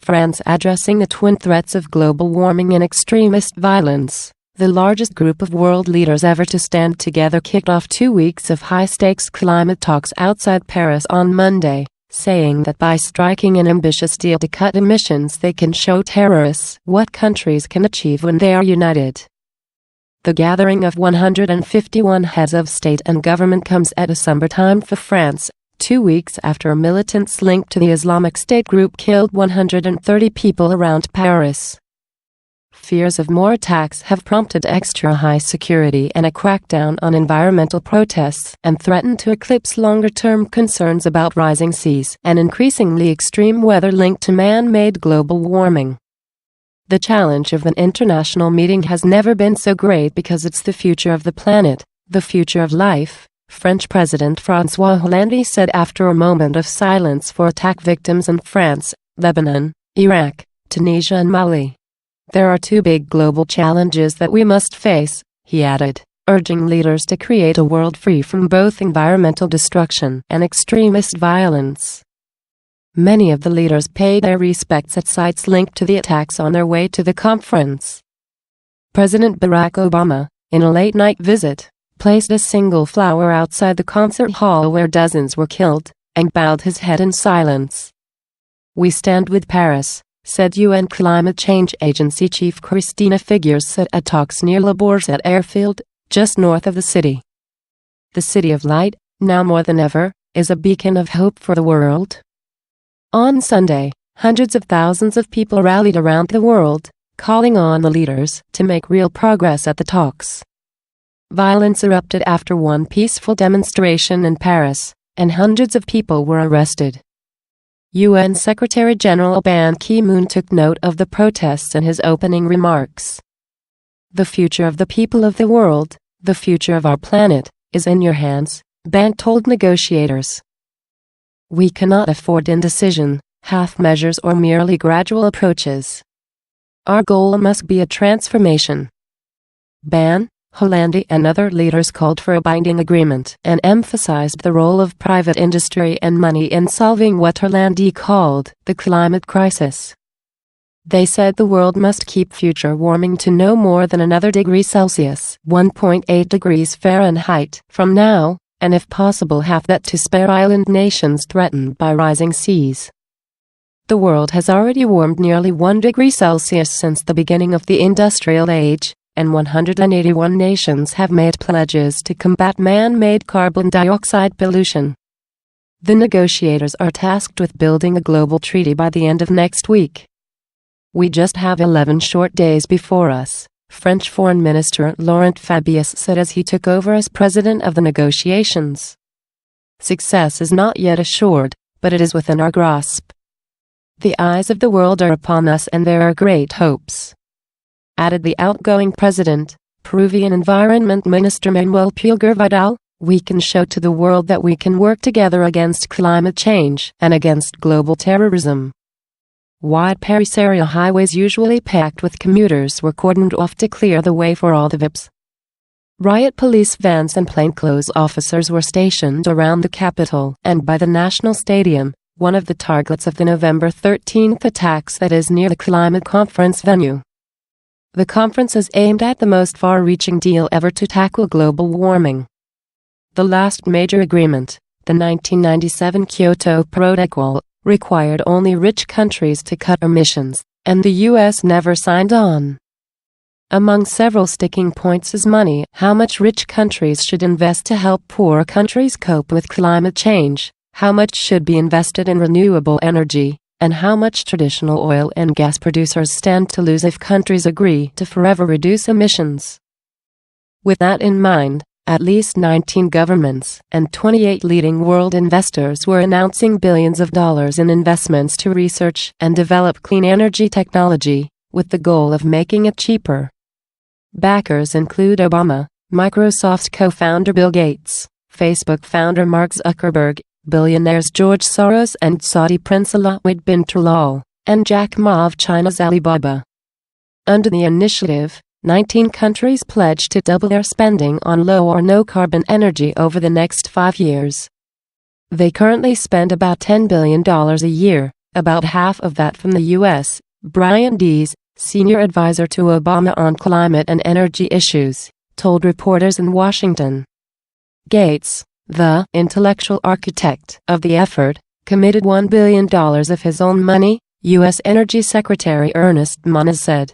France addressing the twin threats of global warming and extremist violence. The largest group of world leaders ever to stand together kicked off 2 weeks of high-stakes climate talks outside Paris on Monday, saying that by striking an ambitious deal to cut emissions they can show terrorists what countries can achieve when they are united. The gathering of 151 heads of state and government comes at a somber time for France, 2 weeks after militants linked to the Islamic State group killed 130 people around Paris. Fears of more attacks have prompted extra high security and a crackdown on environmental protests and threatened to eclipse longer-term concerns about rising seas and increasingly extreme weather linked to man-made global warming. The challenge of an international meeting has never been so great because it's the future of the planet, the future of life, French President François Hollande said after a moment of silence for attack victims in France, Lebanon, Iraq, Tunisia and Mali. There are two big global challenges that we must face, he added, urging leaders to create a world free from both environmental destruction and extremist violence. Many of the leaders paid their respects at sites linked to the attacks on their way to the conference. President Barack Obama, in a late-night visit, placed a single flower outside the concert hall where dozens were killed, and bowed his head in silence. "We stand with Paris," said UN Climate Change Agency Chief Christina Figueres at talks near Le Bourget airfield, just north of the city. The City of Light, now more than ever, is a beacon of hope for the world. On Sunday, hundreds of thousands of people rallied around the world, calling on the leaders to make real progress at the talks. Violence erupted after one peaceful demonstration in Paris, and hundreds of people were arrested. UN Secretary-General Ban Ki-moon took note of the protests in his opening remarks. "The future of the people of the world, the future of our planet, is in your hands," Ban told negotiators. "We cannot afford indecision, half measures or merely gradual approaches. Our goal must be a transformation." Ban, Hollande and other leaders called for a binding agreement and emphasized the role of private industry and money in solving what Hollande called the climate crisis. They said the world must keep future warming to no more than another degree Celsius, 1.8 degrees Fahrenheit, from now, and if possible half that to spare island nations threatened by rising seas. The world has already warmed nearly 1 degree Celsius since the beginning of the industrial age, and 181 nations have made pledges to combat man-made carbon dioxide pollution. The negotiators are tasked with building a global treaty by the end of next week. "We just have 11 short days before us," French Foreign Minister Laurent Fabius said as he took over as president of the negotiations. "Success is not yet assured, but it is within our grasp. The eyes of the world are upon us and there are great hopes," added the outgoing president, Peruvian Environment Minister Manuel Pulgar Vidal. "We can show to the world that we can work together against climate change and against global terrorism." Wide Paris area highways usually packed with commuters were cordoned off to clear the way for all the VIPs. Riot police vans and plainclothes officers were stationed around the capital and by the National Stadium, one of the targets of the November 13th attacks that is near the climate conference venue. The conference is aimed at the most far-reaching deal ever to tackle global warming. The last major agreement, the 1997 Kyoto Protocol, required only rich countries to cut emissions, and the US never signed on. Among several sticking points is money. How much rich countries should invest to help poor countries cope with climate change, how much should be invested in renewable energy, and how much traditional oil and gas producers stand to lose if countries agree to forever reduce emissions. With that in mind, at least 19 governments and 28 leading world investors were announcing billions of dollars in investments to research and develop clean energy technology, with the goal of making it cheaper. Backers include Obama, Microsoft co-founder Bill Gates, Facebook founder Mark Zuckerberg, billionaires George Soros and Saudi Prince Alawad bin Talal, and Jack Ma of China's Alibaba. Under the initiative, 19 countries pledged to double their spending on low or no carbon energy over the next 5 years. They currently spend about $10 billion a year, about half of that from the U.S., Brian Dees, senior advisor to Obama on climate and energy issues, told reporters in Washington. Gates, the intellectual architect of the effort, committed $1 billion of his own money, U.S. Energy Secretary Ernest Moniz said.